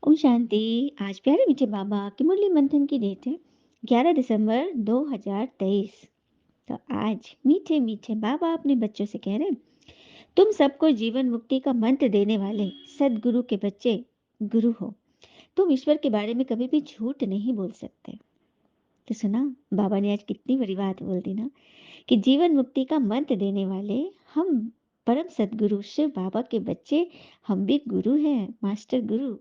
ओम शांति। आज प्यारे मीठे बाबा की मुरली मंथन की डेट है 11 दिसंबर 2023। तो आज मीठे मीठे बाबा अपने बच्चों से कह रहे हैं, तुम सबको जीवन मुक्ति का मंत्र देने वाले सदगुरु के बच्चे गुरु हो। तुम ईश्वर के बारे में कभी भी झूठ नहीं बोल सकते। तो सुना, बाबा ने आज कितनी बड़ी बात बोल दी ना, कि जीवन मुक्ति का मंत्र देने वाले हम परम सदगुरु शिव बाबा के बच्चे, हम भी गुरु हैं, मास्टर गुरु।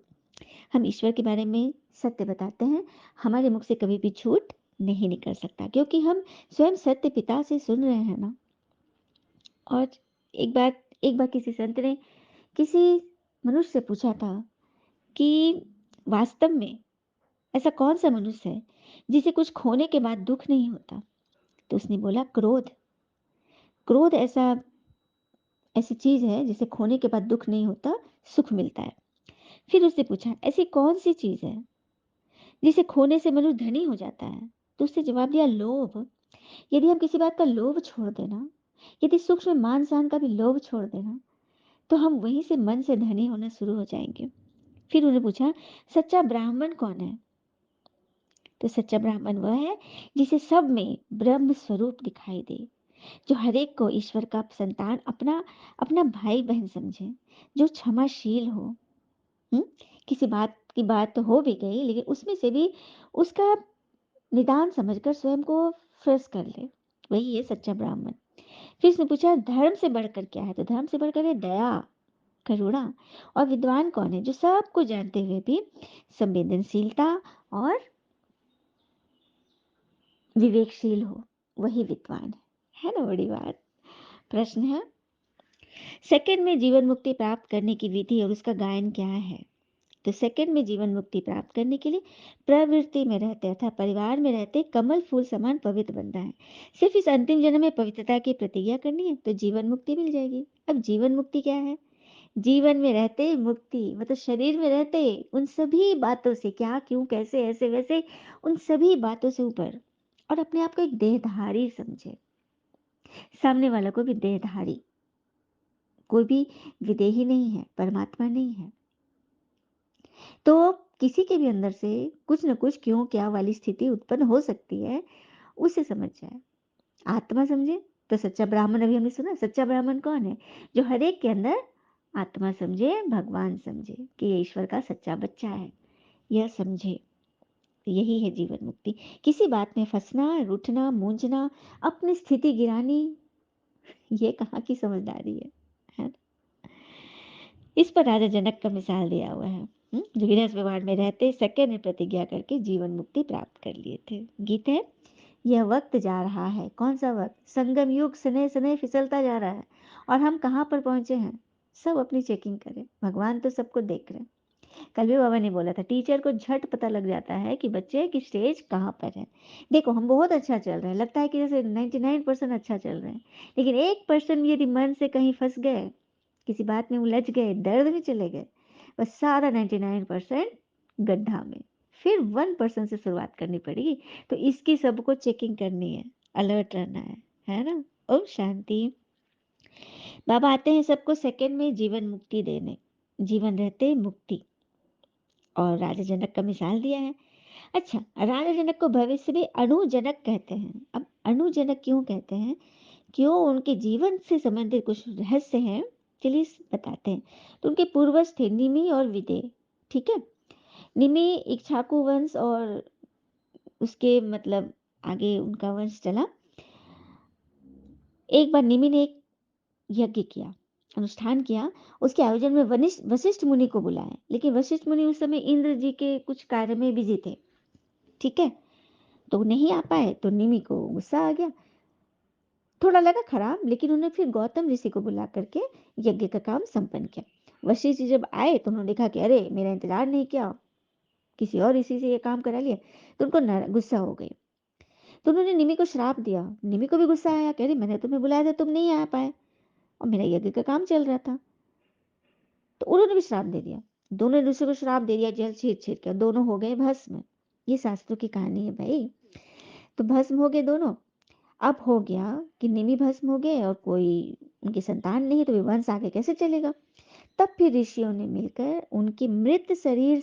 हम ईश्वर के बारे में सत्य बताते हैं, हमारे मुख से कभी भी झूठ नहीं निकल सकता, क्योंकि हम स्वयं सत्य पिता से सुन रहे हैं ना। और एक बार किसी संत ने किसी मनुष्य से पूछा था कि वास्तव में ऐसा कौन सा मनुष्य है जिसे कुछ खोने के बाद दुख नहीं होता। तो उसने बोला, क्रोध। क्रोध ऐसी चीज है जिसे खोने के बाद दुख नहीं होता, सुख मिलता है। फिर उसने पूछा, ऐसी कौन सी चीज है जिसे खोने से मनुष्य धनी हो जाता है। तो उसने जवाब दिया, लोभ। यदि हम किसी बात का लोभ छोड़ देना, यदि सूक्ष्म मान सान का भी लोभ छोड़ देना, तो हम वहीं से मन से धनी होना शुरू हो जाएंगे। फिर उन्हें पूछा, सच्चा ब्राह्मण कौन है। तो सच्चा ब्राह्मण वह है जिसे सब में ब्रह्म स्वरूप दिखाई दे, जो हरेक को ईश्वर का संतान अपना अपना भाई बहन समझे, जो क्षमाशील हो। हम्म किसी बात की बात तो हो भी गई, लेकिन उसमें से भी उसका निदान समझकर स्वयं को फ्रेश कर ले, वही है सच्चा ब्राह्मण। फिर उसने पूछा, धर्म से बढ़कर क्या है। तो धर्म से बढ़कर है दया, करुणा। और विद्वान कौन है, जो सबको जानते हुए भी संवेदनशीलता और विवेकशील हो, वही विद्वान है ना। बड़ी बात। प्रश्न है, सेकंड में जीवन मुक्ति प्राप्त करने की विधि और उसका गायन क्या है। तो सेकंड में जीवन मुक्ति प्राप्त करने के लिए प्रवृत्ति में रहते अर्थात परिवार में रहते कमल फूल समान पवित्र बनना है। सिर्फ इस अंतिम जन्म में पवित्रता की प्रतिज्ञा करनी है तो जीवन मुक्ति मिल जाएगी। अब जीवन मुक्ति क्या है। जीवन में रहते मुक्ति मतलब शरीर में रहते उन सभी बातों से, क्या क्यों कैसे ऐसे वैसे, उन सभी बातों से ऊपर, और अपने आप को एक देहधारी समझे, सामने वाला को भी देहधारी। कोई भी विदेही नहीं है, परमात्मा नहीं है। तो किसी के भी अंदर से कुछ न कुछ क्यों क्या वाली स्थिति उत्पन्न हो सकती है, उसे समझ जाए, आत्मा समझे। तो सच्चा ब्राह्मण, अभी हमने सुना, सच्चा ब्राह्मण कौन है, जो हर एक के अंदर आत्मा समझे, भगवान समझे कि ये ईश्वर का सच्चा बच्चा है, यह समझे। तो यही है जीवन मुक्ति। किसी बात में फंसना, रूठना, मूंझना, अपनी स्थिति गिरानी, ये कहाँ की समझदारी है। इस पर राजा जनक का मिसाल दिया हुआ है, जो गृहस्थ व्यवहार में रहते सेकंड में प्रतिज्ञा करके जीवन मुक्ति प्राप्त कर लिए थे। गीत है, यह वक्त जा रहा है। कौन सा वक्त, संगम युग सने सने फिसलता जा रहा है, और हम कहाँ पर पहुंचे हैं। सब अपनी चेकिंग करें, भगवान तो सबको देख रहे हैं। कल भी बाबा ने बोला था, टीचर को झट पता लग जाता है कि बच्चे की स्टेज कहाँ पर है। देखो हम बहुत अच्छा चल रहे हैं, लगता है कि जैसे 99% अच्छा चल रहे हैं, लेकिन 1% भी यदि मन से कहीं फंस गए, किसी बात में उलझ गए, दर्द में चले गए, बस सारा 99% गड्ढा में। फिर 1% से शुरुआत करनी पड़ेगी। तो इसकी सबको चेकिंग करनी है, अलर्ट रहना है ना। ओम शांति। बाबा आते हैं सबको सेकंड में जीवन मुक्ति देने, जीवन रहते मुक्ति। और राजा जनक का मिसाल दिया है। अच्छा, राजा जनक को भविष्य में अनुजनक कहते हैं। अब अनुजनक क्यों कहते हैं, क्यों, उनके जीवन से संबंधित कुछ रहस्य हैं, चलिए बताते हैं। तो उनके पूर्वज थे निमि और विदेह। ठीक है, निमि इक्ष्वाकु वंश, और उसके मतलब आगे उनका वंश चला। एक बार निमि ने एक यज्ञ किया, अनुष्ठान किया। उसके आयोजन में वशिष्ठ मुनि को बुलाया, लेकिन वशिष्ठ मुनि उस समय इंद्र जी के कुछ कार्य में बिजी थे। ठीक है, तो नहीं आ पाए, तो निमि को गुस्सा आ गया, थोड़ा लगा खराब, लेकिन उन्होंने फिर गौतम ऋषि को बुला करके यज्ञ का काम संपन्न किया। वशिष्ठ जी जब आए तो उन्होंने देखा कि अरे मेरा इंतजार नहीं किया, किसी और ऋषि से ये काम करा लिया। तो उनको गुस्सा हो गई। तो उन्होंने निमि को श्राप दिया। निमि को भी गुस्सा आया, कह रही मैंने तुम्हें बुलाया था, तुम नहीं आ पाए, और मेरा यज्ञ का काम चल रहा था। तो उन्होंने भी श्राप दे दिया। दोनों ने दूसरे को श्राप दे दिया, जल छीट छीट कर दोनों हो गए भस्म। ये शास्त्रों की कहानी है भाई। तो भस्म हो गए दोनों। अब हो गया कि निमि भस्म हो गए और कोई उनकी संतान नहीं है, तो वंश आगे कैसे चलेगा। तब फिर ऋषियों ने मिलकर उनके मृत शरीर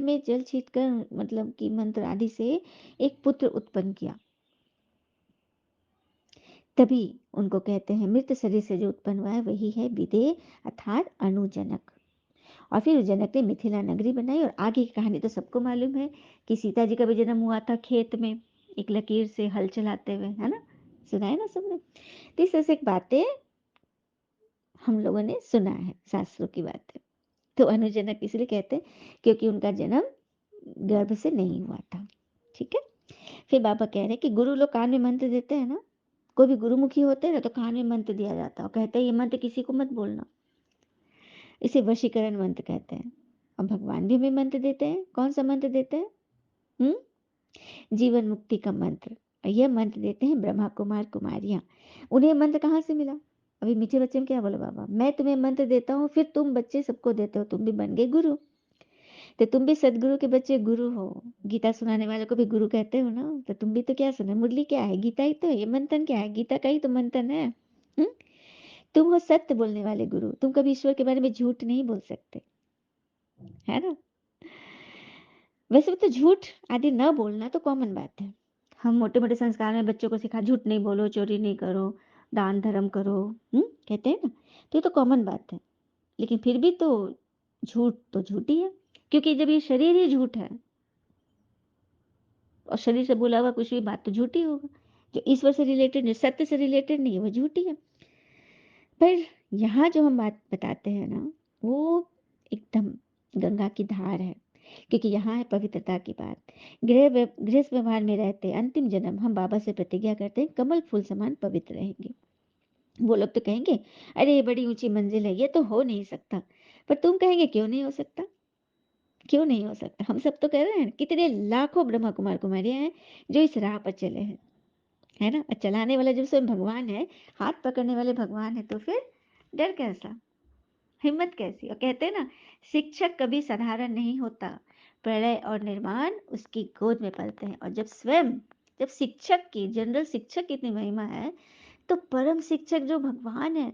में जल छीटकर, मतलब कि मंत्र आदि से एक पुत्र उत्पन्न किया। तभी उनको कहते हैं मृत शरीर से जो उत्पन्न हुआ है वही है विदेह अर्थात अनुजनक। और फिर जनक ने मिथिला नगरी बनाई। और आगे की कहानी तो सबको मालूम है कि सीता जी का भी जन्म हुआ था खेत में एक लकीर से हल चलाते हुए, है ना, सुना है ना सबने। तो इस तरह से एक बातें हम लोगों ने सुना है, शास्त्रों की बातें। तो अनुजनक इसलिए कहते हैं क्योंकि उनका जन्म गर्भ से नहीं हुआ था। ठीक है। फिर बाबा कह रहे हैं कि गुरु लोग कान में मंत्र देते हैं ना, कोई भी गुरुमुखी होते हैं ना तो कान में मंत्र दिया जाता है और कहते हैं ये मंत्र किसी को मत बोलना। इसे वशीकरण मंत्र कहते हैं। और भगवान भी हमें मंत्र देते हैं। कौन सा मंत्र देते हैं? जीवन मुक्ति का मंत्र। और यह मंत्र देते हैं ब्रह्मा कुमार कुमारियां। उन्हें मंत्र कहाँ से मिला? अभी मीठे बच्चे में क्या बोले बाबा, मैं तुम्हें मंत्र देता हूँ, फिर तुम बच्चे सबको देते हो, तुम भी बन गए गुरु। तो तुम भी सदगुरु के बच्चे गुरु हो। गीता सुनाने वाले को भी गुरु कहते हो ना, तो तुम भी तो क्या सुना, मुरली क्या है, गीता ही तो है, ये मंथन क्या है, गीता का ही तो मंथन है। हुँ? तुम हो सत्य बोलने वाले गुरु, तुम कभी ईश्वर के बारे में झूठ नहीं बोल सकते, है ना। वैसे भी तो झूठ आदि न बोलना तो कॉमन बात है। हम मोटे मोटे संस्कार में बच्चों को सिखा, झूठ नहीं बोलो, चोरी नहीं करो, दान धर्म करो, कहते हैं ना। तो ये तो कॉमन बात है। लेकिन फिर भी तो झूठ ही है, क्योंकि जब ये शरीर ही झूठ है और शरीर से बोला हुआ कुछ भी बात तो झूठी होगा। जो ईश्वर से रिलेटेड नहीं, सत्य से रिलेटेड नहीं है, वो झूठी है। पर यहाँ जो हम बात बताते हैं ना, वो एकदम गंगा की धार है, क्योंकि यहाँ है पवित्रता की बात। गृहस्थ व्यवहार में रहते अंतिम जन्म हम बाबा से प्रतिज्ञा करते हैं कमल फूल समान पवित्र रहेंगे। वो लोग तो कहेंगे अरे ये बड़ी ऊंची मंजिल है, ये तो हो नहीं सकता। पर तुम कहेंगे क्यों नहीं हो सकता, क्यों नहीं हो सकता। हम सब तो कह रहे हैं, कितने लाखों ब्रह्मा कुमार कुमारियां हैं जो इस राह पर चले हैं, है ना। और चलाने वाला जब स्वयं भगवान है, हाथ पकड़ने वाले भगवान है, तो फिर डर कैसा, हिम्मत कैसी। और कहते हैं ना, शिक्षक कभी साधारण नहीं होता, प्रलय और निर्माण उसकी गोद में पलते हैं। और जब शिक्षक की, जनरल शिक्षक की इतनी महिमा है, तो परम शिक्षक जो भगवान है,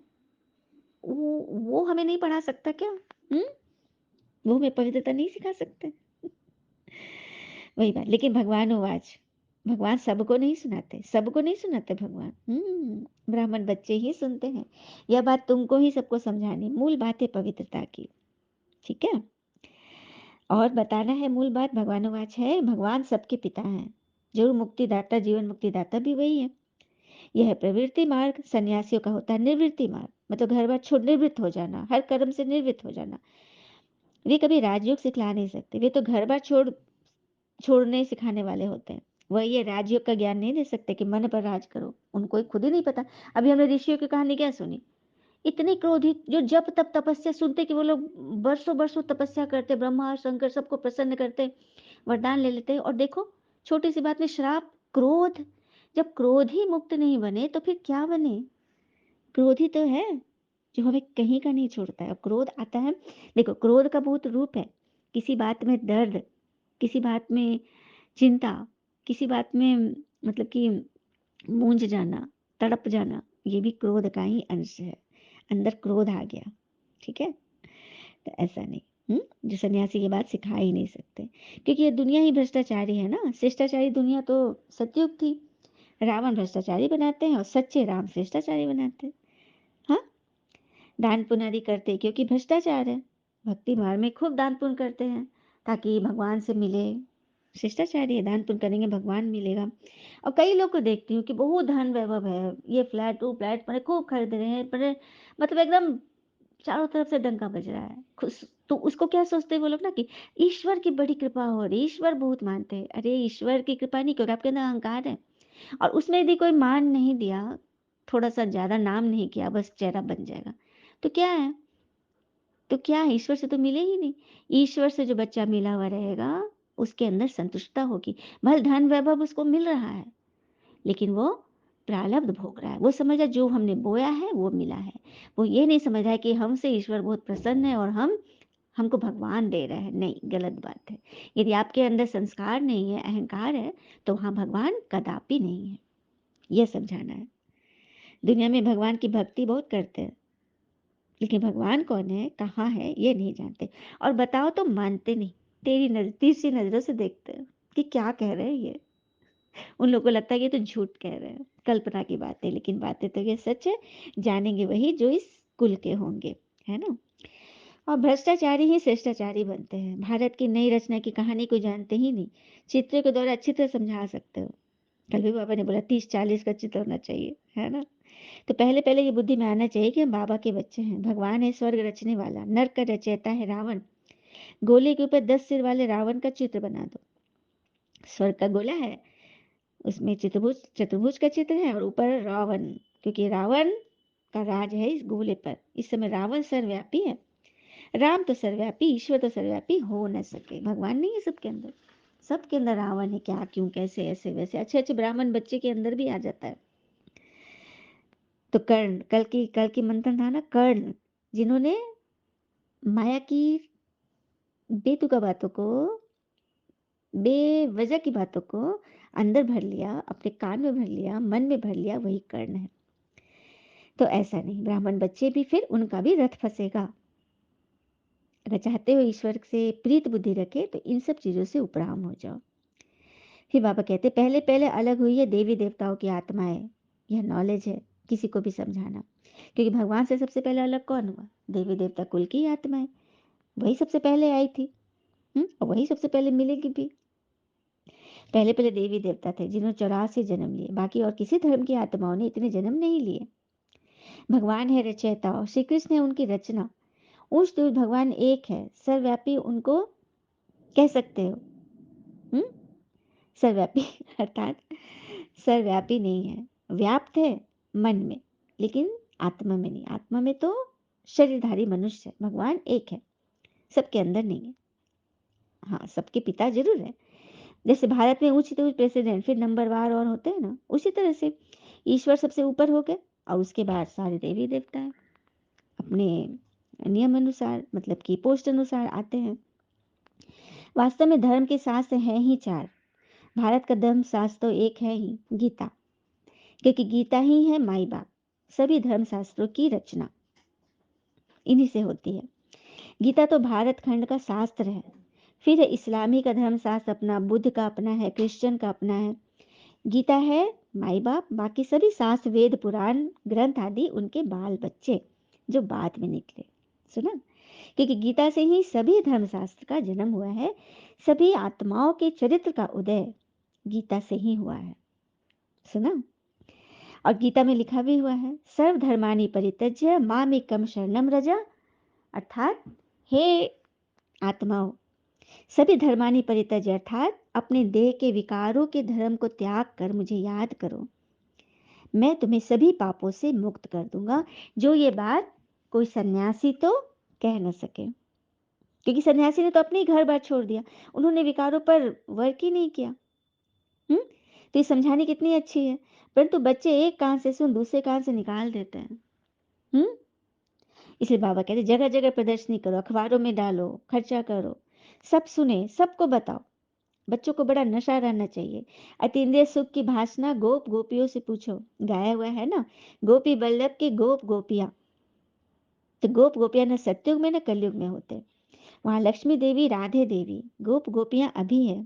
वो हमें नहीं पढ़ा सकता क्या? हम्म वो हमें पवित्रता नहीं सिखा सकते? वही बात। लेकिन भगवान सबको नहीं सुनाते भगवान। ब्राह्मण बच्चे ही सुनते हैं। यह बात तुमको ही सबको समझानी, मूल बात है पवित्रता की। ठीक है। और बताना है मूल बात, भगवानुवाच है, भगवान सबके पिता हैं, जरूर मुक्तिदाता, जीवन मुक्तिदाता भी वही है। यह है प्रवृत्ति मार्ग, सन्यासियों का होता है निवृत्ति मार्ग, मतलब घर बार छोड़ निवृत्त हो जाना, हर कर्म से निवृत्त हो जाना। वे कभी राजयोग सिखला नहीं सकते, वे तो घर बार छोड़ने सिखाने वाले होते हैं। वह ये राजयोग का ज्ञान नहीं दे सकते कि मन पर राज करो, उनको खुद ही नहीं पता। अभी हमने ऋषियों की कहानी क्या सुनी, इतने क्रोधित, जो जब तब तपस्या, सुनते कि वो लोग बरसों बरसों तपस्या करते, ब्रह्मा और शंकर सबको प्रसन्न करते, वरदान ले लेते, और देखो छोटी सी बात में श्राप, क्रोध। जब क्रोध ही मुक्त नहीं बने तो फिर क्या बने? क्रोध ही तो है जो हमें कहीं का नहीं छोड़ता है। और क्रोध आता है, देखो क्रोध का बहुत रूप है। किसी बात में दर्द, किसी बात में चिंता, किसी बात में मतलब कि मूंझ जाना, तड़प जाना, ये भी क्रोध का ही अंश है। अंदर क्रोध आ गया, ठीक है। तो ऐसा नहीं, जो सन्यासी ये बात सिखा ही नहीं सकते, क्योंकि ये दुनिया ही भ्रष्टाचारी है ना। शिष्टाचारी दुनिया तो सतयुग थी, रावण भ्रष्टाचारी बनाते हैं और सच्चे राम शिष्टाचारी बनाते हैं। हाँ, दान पुण्य आदि करते क्योंकि भ्रष्टाचार है, भक्ति मार्ग में खूब दान पुण्य करते हैं ताकि भगवान से मिले, शिष्टाचारी है, दान पुण्य करेंगे भगवान मिलेगा। और कई लोग को देखती हूँ कि बहुत धन वैभव है, ये फ्लैट वो फ्लैट पर खूब खरीद रहे हैं, पर मतलब एकदम चारों तरफ से डंका बज रहा है, खुश। तो उसको क्या सोचते हैं वो लोग ना कि ईश्वर की बड़ी कृपा हो रही, ईश्वर बहुत मानते हैं। अरे ईश्वर की कृपा नहीं, क्योंकि आपके अंदर अहंकार है। और उसमें यदि कोई मान नहीं दिया, थोड़ा सा ज्यादा नाम नहीं किया, बस चेहरा बन जाएगा, तो क्या है? तो क्या है? ईश्वर से तो मिले ही नहीं। ईश्वर से जो बच्चा मिला हुआ रहेगा, उसके अंदर संतुष्टता होगी। भले धन वैभव उसको मिल रहा है, लेकिन वो प्रारब्ध भोग रहा है। वो समझ रहा है जो हमने बोया है वो मिला है। वो ये नहीं समझ रहा है कि हमसे ईश्वर बहुत प्रसन्न है और हमको भगवान दे रहे हैं। नहीं, गलत बात है। यदि आपके अंदर संस्कार नहीं है, अहंकार है, तो वहां भगवान कदापि नहीं है। यह समझाना है। दुनिया में भगवान की भक्ति बहुत करते हैं, लेकिन भगवान कौन है, कहाँ है, ये नहीं जानते। और बताओ तो मानते नहीं, तीसरी नजरों से देखते हैं कि क्या कह रहे हैं ये। उन लोगों को लगता है कि ये तो झूठ कह रहे हैं, कल्पना की बातें, लेकिन बातें तो ये सच है। जानेंगे वही जो इस कुल के होंगे, है ना। और भ्रष्टाचारी ही श्रेष्ठाचारी बनते हैं। भारत की नई रचना की कहानी को जानते ही नहीं, चित्र के द्वारा अच्छी तरह समझा सकते हो। कल भी बाबा ने बोला 30-40 का चित्र होना चाहिए, है ना। तो पहले पहले ये बुद्धि में आना चाहिए कि हम बाबा के बच्चे हैं। भगवान है स्वर्ग रचने वाला, नर्क का रचयिता है रावण। गोले के ऊपर 10 सिर वाले रावण का चित्र बना दो। स्वर्ग का गोला है, उसमें चतुर्भुज चतुर्भुज का चित्र है, और ऊपर रावण, क्योंकि रावण का राज है इस गोले पर। इस समय रावण सर्वव्यापी है। राम तो सर्वव्यापी, ईश्वर तो सर्वव्यापी हो न सके। भगवान नहीं है सबके अंदर, सबके अंदर रावण है। क्या, क्यों, कैसे, ऐसे वैसे, अच्छे अच्छे ब्राह्मण बच्चे के अंदर भी आ जाता है। तो कर्ण, कल की मंथन था ना, कर्ण, जिन्होंने माया की बेतुका बातों को, बेवजह की बातों को अंदर भर लिया, अपने कान में भर लिया, मन में भर लिया, वही कर्ण है। तो ऐसा नहीं, ब्राह्मण बच्चे भी, फिर उनका भी रथ फंसेगा। अगर चाहते हो ईश्वर से प्रीत बुद्धि रखे तो इन सब चीजों से उपराम हो जाओ। फिर बाबा कहते पहले पहले अलग हुई है देवी देवताओं की आत्माएं। यह नॉलेज है किसी को भी समझाना, क्योंकि भगवान से सबसे पहले अलग कौन हुआ, देवी देवता कुल की आत्माएं। वही सबसे पहले आई थी, और वही सबसे पहले मिलेगी भी। पहले पहले देवी देवता थे जिन्होंने 84 जन्म लिए, बाकी और किसी धर्म की आत्माओं ने इतने जन्म नहीं लिए। भगवान है रचयिता और श्री कृष्ण है उनकी रचना। उस दूर भगवान एक है, सर्वव्यापी उनको कह सकते हो। हम्म सर्वव्यापी अर्थात सर्वव्यापी नहीं है, व्याप्त है मन में, लेकिन आत्मा में नहीं। आत्मा में तो शरीरधारी मनुष्य है, भगवान एक है, सबके अंदर नहीं है। हाँ, सबके पिता जरूर है। जैसे भारत में ऊंच तो प्रेसिडेंट, फिर नंबरवार और होते हैं ना, उसी तरह से ईश्वर सबसे ऊपर हो गए, और उसके बाद सारे देवी देवता हैं अपने नियम अनुसार, मतलब कि पोस्ट अनुसार आते हैं। वास्तव में धर्म के शास्त्र हैं ही चार। भारत का धर्म शास्त्र तो एक है ही, गीता, क्योंकि गीता ही है माई बाप। सभी धर्म शास्त्रों की रचना इन्हीं से होती है। गीता तो भारत खंड का शास्त्र है। फिर है इस्लामी का धर्म शास्त्र अपना, बुद्ध का अपना है, क्रिश्चियन का अपना है। गीता है माई बाप, बाकी सभी शास्त्र, वेद, पुराण, ग्रंथ आदि उनके बाल बच्चे जो बाद में निकले। सुना, क्योंकि गीता से ही सभी धर्मशास्त्र का जन्म हुआ है। सभी आत्माओं के चरित्र का उदय गीता से ही हुआ है। सुना, और गीता में लिखा भी हुआ है, सर्वधर्मानि परित्यज्य मामेकं शरणं व्रज। अर्थात हे आत्माओं, सभी धर्मानि परित्यज्य अर्थात अपने देह के विकारों के धर्म को त्याग कर मुझे याद करो, मैं तुम्हें सभी पापों से मुक्त कर दूंगा। जो ये बात कोई सन्यासी तो कह न सके, क्योंकि सन्यासी ने तो अपने ही घर बार छोड़ दिया, उन्होंने विकारों पर वर्क ही नहीं किया। तो ये समझाने कितनी अच्छी है, परंतु बच्चे एक कान से सुन दूसरे कान से निकाल देते हैं। हम्म इसलिए बाबा कहते जगह जगह प्रदर्शनी करो, अखबारों में डालो, खर्चा करो, सब सुने, सबको बताओ। बच्चों को बड़ा नशा रहना चाहिए। अतीन्द्रिय सुख की भाषणा गोप गोपियों से पूछो, गाया हुआ है ना, गोपी बल्लभ की गोप गोपियां। तो गोप गोपियां न सत्युग में न कलयुग में होते, वहां लक्ष्मी देवी, राधे देवी, गोप गोपियां अभी है।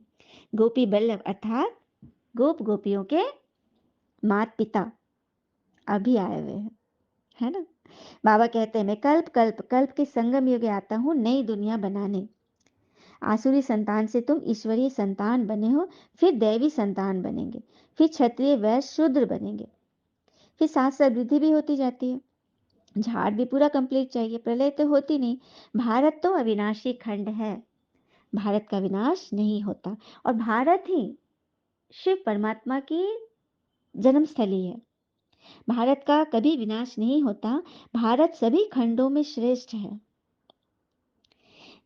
गोपी बल्लभ अर्थात गोप गोपियों के माता पिता अभी आए हुए हैं, है ना। बाबा कहते हैं मैं कल्प कल्प कल्प के संगम युग आता हूँ नई दुनिया बनाने। आसुरी संतान से तुम ईश्वरीय संतान बने हो, फिर दैवी संतान बनेंगे, फिर क्षत्रिय वैश्य शूद्र बनेंगे, फिर साथ साथ वृद्धि भी होती जाती है। झाड़ भी पूरा कंप्लीट चाहिए, प्रलय तो होती नहीं। भारत तो अविनाशी खंड है, भारत का विनाश नहीं होता, और भारत ही शिव परमात्मा की जन्मस्थली है। भारत का कभी विनाश नहीं होता, भारत सभी खंडों में श्रेष्ठ है।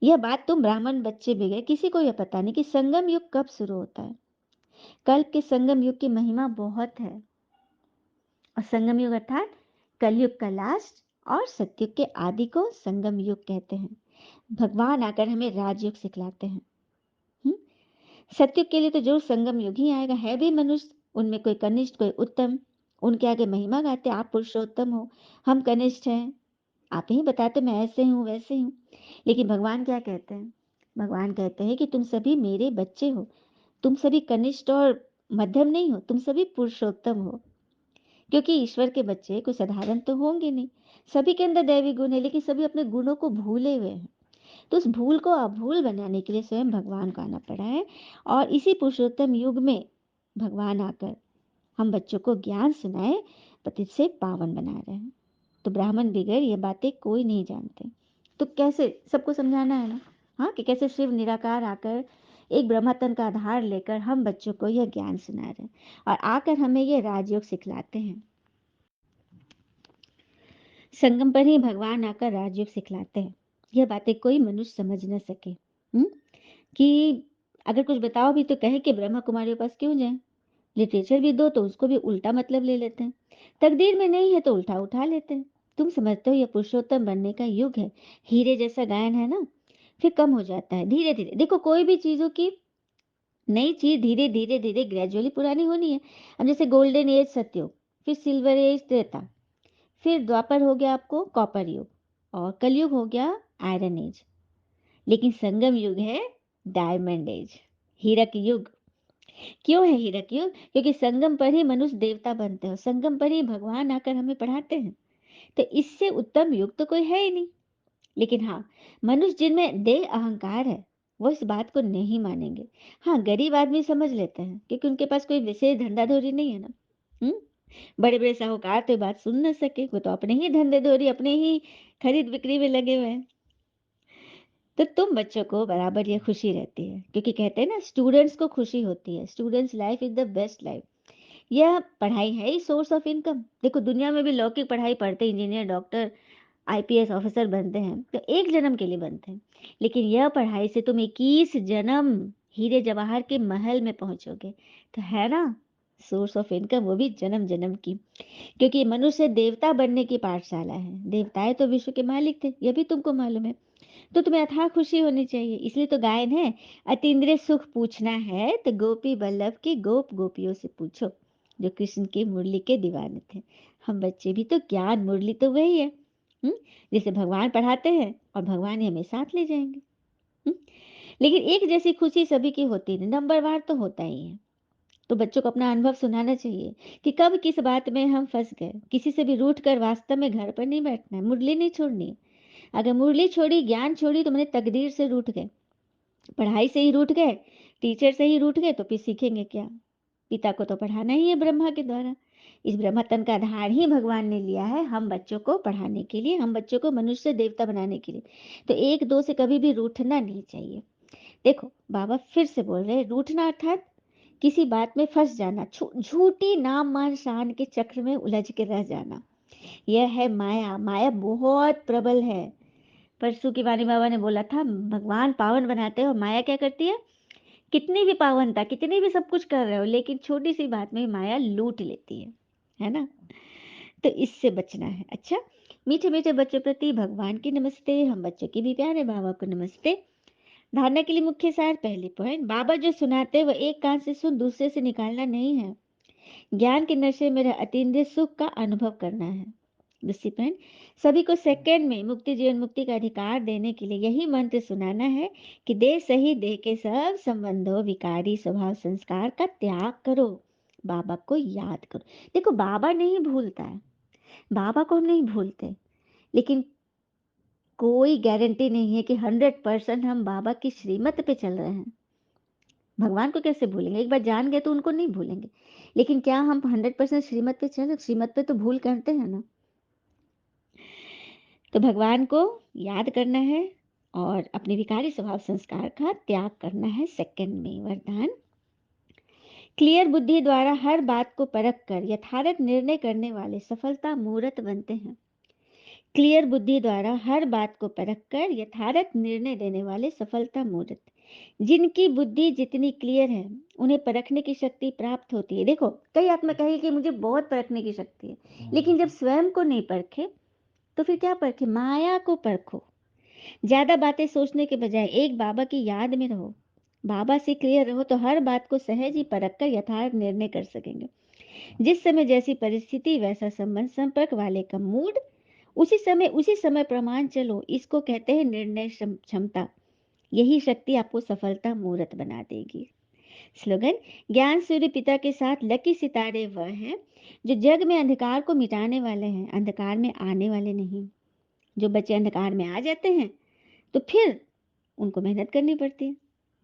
यह बात तुम ब्राह्मण बच्चे भी गए, किसी को यह पता नहीं कि संगम युग कब शुरू होता है। कल्प के संगम युग की महिमा बहुत है, और संगम युग अर्थात कलयुग का लास्ट और सतयुग के आदि को संगम युग कहते हैं। भगवान आकर हमें राजयुग सिखलाते हैं। हम्म? सतयुग के लिए तो जो संगम युग ही आएगा, है भी मनुष्य, उनमें कोई कनिष्ठ कोई उत्तम, उनके आगे महिमा गाते आप पुरुषोत्तम हो, हम कनिष्ठ हैं, आप ही बताते मैं ऐसे हूँ वैसे हूँ। लेकिन भगवान क्या कहते हैं? भगवान कहते हैं कि तुम सभी मेरे बच्चे हो, तुम सभी कनिष्ठ और मध्यम नहीं हो, तुम सभी पुरुषोत्तम हो। क्योंकि ईश्वर के बच्चे कोई साधारण तो होंगे नहीं, सभी के अंदर दैवी गुण है, लेकिन सभी अपने गुणों को भूले हुए हैं। तो उस भूल को अभूल बनाने के लिए स्वयं भगवान को आना पड़ा है, और इसी पुरुषोत्तम युग में भगवान आकर हम बच्चों को ज्ञान सुनाए, पतित से पावन बना रहे हैं। तो ब्राह्मण बगैर ये बातें कोई नहीं जानते। तो कैसे सबको समझाना है ना, हाँ, कि कैसे शिव निराकार आकर एक ब्रह्मतन का आधार लेकर हम बच्चों को यह ज्ञान सुना रहे हैं, और आकर हमें यह राजयोग सिखलाते हैं। संगम पर ही भगवान आकर राजयोग सिखलाते हैं। यह बातें कोई मनुष्य समझ न सके। कि अगर कुछ बताओ भी तो कहे कि ब्रह्मा कुमारी के पास क्यों जाए, लिटरेचर भी दो तो उसको भी उल्टा मतलब ले लेते हैं, तकदीर में नहीं है तो उल्टा उठा लेते हैं। तुम समझते हो यह पुरुषोत्तम बनने का युग है, हीरे जैसा गायन है ना, फिर कम हो जाता है धीरे धीरे। देखो कोई भी चीजों की नई चीज धीरे धीरे धीरे ग्रेजुअली पुरानी होनी है। अब जैसे गोल्डन एज सतयुग, फिर सिल्वर एज त्रेता, फिर द्वापर हो गया आपको कॉपर युग, और कलयुग हो गया आयरन एज। लेकिन संगम युग है डायमंड एज, हीरक युग। क्यों है हीरक युग? क्योंकि संगम पर ही मनुष्य देवता बनते हैं, संगम पर ही भगवान आकर हमें पढ़ाते हैं। तो इससे उत्तम युग तो कोई है ही नहीं। लेकिन हाँ, मनुष्य जिनमें देह अहंकार है वो इस बात को नहीं मानेंगे। हाँ, गरीब आदमी समझ लेते हैं क्योंकि उनके पास कोई विशेष धंधाधोरी नहीं है ना। हम्म बड़े बड़े साहूकार तो ये बात सुन न सके, वो तो अपने ही धंधे धोरी, अपने ही खरीद बिक्री में लगे हुए हैं। तो तुम बच्चों को बराबर ये खुशी रहती है, क्योंकि कहते हैं ना स्टूडेंट्स को खुशी होती है, students life is the best life. यह पढ़ाई है ही सोर्स ऑफ इनकम। देखो दुनिया में भी लौकिक पढ़ाई पढ़ते इंजीनियर डॉक्टर आईपीएस ऑफिसर बनते हैं तो एक जन्म के लिए बनते हैं, लेकिन यह पढ़ाई से तुम 21 जन्म हीरे जवाहर के महल में पहुंचोगे। तो है ना सोर्स ऑफ इनकम, वो भी जन्म जन्म की। क्योंकि मनुष्य देवता बनने की पाठशाला है, देवताएं तो विश्व के मालिक थे, यह भी तुमको मालूम है। तो तुम्हें अथाह खुशी होनी चाहिए, इसलिए तो गायन है, अतीन्द्रिय सुख पूछना है तो गोपी बल्लभ के गोप गोपियों से पूछो, जो कृष्ण के मुरली के दीवाने थे। हम बच्चे भी तो ज्ञान मुरली तो वही है। हम्म जैसे भगवान पढ़ाते हैं और भगवान ही हमें साथ ले जाएंगे। हम्म? लेकिन एक जैसी खुशी सभी की होती नहीं, नंबर वार तो होता ही है। तो बच्चों को अपना अनुभव सुनाना चाहिए कि कब किस बात में हम फंस गए। किसी से भी रूठ कर वास्तव में घर पर नहीं बैठना है, मुरली नहीं छोड़नी है। अगर मुरली छोड़ी, ज्ञान छोड़ी, तो मैंने तकदीर से रूठ गए, पढ़ाई से ही रूठ गए, टीचर से ही रूठ गए, तो फिर सीखेंगे क्या? पिता को तो पढ़ाना ही है ब्रह्मा के द्वारा। इस ब्रह्मा तन का आधार ही भगवान ने लिया है हम बच्चों को पढ़ाने के लिए, हम बच्चों को मनुष्य देवता बनाने के लिए। तो एक दो से कभी भी रूठना नहीं चाहिए। देखो बाबा फिर से बोल रहे हैं, रूठना अर्थात किसी बात में फंस जाना, झूठी नाम मान शान के चक्र में उलझ के रह जाना। यह है माया। माया बहुत प्रबल है। परसों की वाणी बाबा ने बोला था भगवान पावन बनाते हैं और माया क्या करती है, कितनी भी पावनता, कितनी भी सब कुछ कर रहे हो, लेकिन छोटी सी बात में माया लूट लेती है ना। तो इससे बचना है। अच्छा, मीठे मीठे बच्चों प्रति भगवान की नमस्ते, हम बच्चों की भी प्यारे बाबा को नमस्ते। धारणा के लिए मुख्य सार, पहली पॉइंट, बाबा जो सुनाते हैं वो एक कान से सुन दूसरे से निकालना नहीं है, ज्ञान के नशे में अतीन्द्रिय सुख का अनुभव करना है। दूसरी पॉइंट, सभी को सेकंड में मुक्ति, जीवन मुक्ति का अधिकार देने के लिए यही मंत्र सुनाना है कि देह सही देह के सब संबंधों, विकारी स्वभाव संस्कार का त्याग करो, बाबा को याद करो। देखो बाबा नहीं भूलता है, बाबा को हम नहीं भूलते, लेकिन कोई गारंटी नहीं है कि 100% हम बाबा की श्रीमत पे चल रहे हैं। भगवान को कैसे भूलेंगे? एक बार जान गए तो उनको नहीं भूलेंगे, लेकिन क्या हम 100% श्रीमत पे चल? श्रीमत पे तो भूल करते हैं ना। तो भगवान को याद करना है और अपने विकारी स्वभाव संस्कार का त्याग करना है। सेकंड में वरदान, क्लियर बुद्धि द्वारा हर बात को परख कर यथार्थ निर्णय करने वाले सफलता मूर्त बनते हैं। क्लियर बुद्धि द्वारा हर बात को परख कर यथार्थ निर्णय देने वाले सफलता मूर्त। जिनकी बुद्धि जितनी क्लियर है उन्हें परखने की शक्ति प्राप्त होती है। देखो कई आत्मा कहे कि मुझे बहुत परखने की शक्ति है, लेकिन जब स्वयं को नहीं परखे तो फिर क्या परखे? माया को परखो। ज्यादा बातें सोचने के बजाय एक बाबा की याद में रहो, बाबा से क्लियर रहो, तो हर बात को सहज ही परख कर यथार्थ निर्णय कर सकेंगे। जिस समय जैसी परिस्थिति वैसा संबंध, संपर्क वाले का मूड, उसी समय प्रमाण चलो, इसको कहते हैं निर्णय क्षमता। यही शक्ति आपको सफलता मूर्त बना देगी। स्लोगन, ज्ञान सूर्य पिता के साथ लकी सितारे वह हैं जो जग में अंधकार को मिटाने वाले हैं, अंधकार में आने वाले नहीं। जो बच्चे अंधकार में आ जाते हैं तो फिर उनको मेहनत करनी पड़ती है।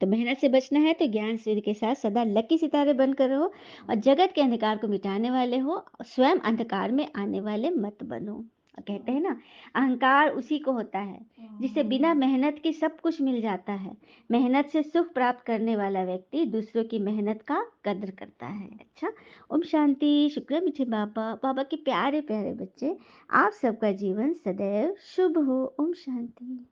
तो मेहनत से बचना है तो ज्ञान सूर्य के साथ सदा लकी सितारे बनकर रहो और जगत के अंधकार को मिटाने वाले हो, स्वयं अंधकार में आने वाले मत बनो। और कहते हैं ना, अहंकार उसी को होता है जिसे बिना मेहनत के सब कुछ मिल जाता है। मेहनत से सुख प्राप्त करने वाला व्यक्ति दूसरों की मेहनत का कद्र करता है। अच्छा, ओम शांति। शुक्र मीठे बाबा, बाबा के प्यारे प्यारे बच्चे, आप सबका जीवन सदैव शुभ हो। ओम शांति।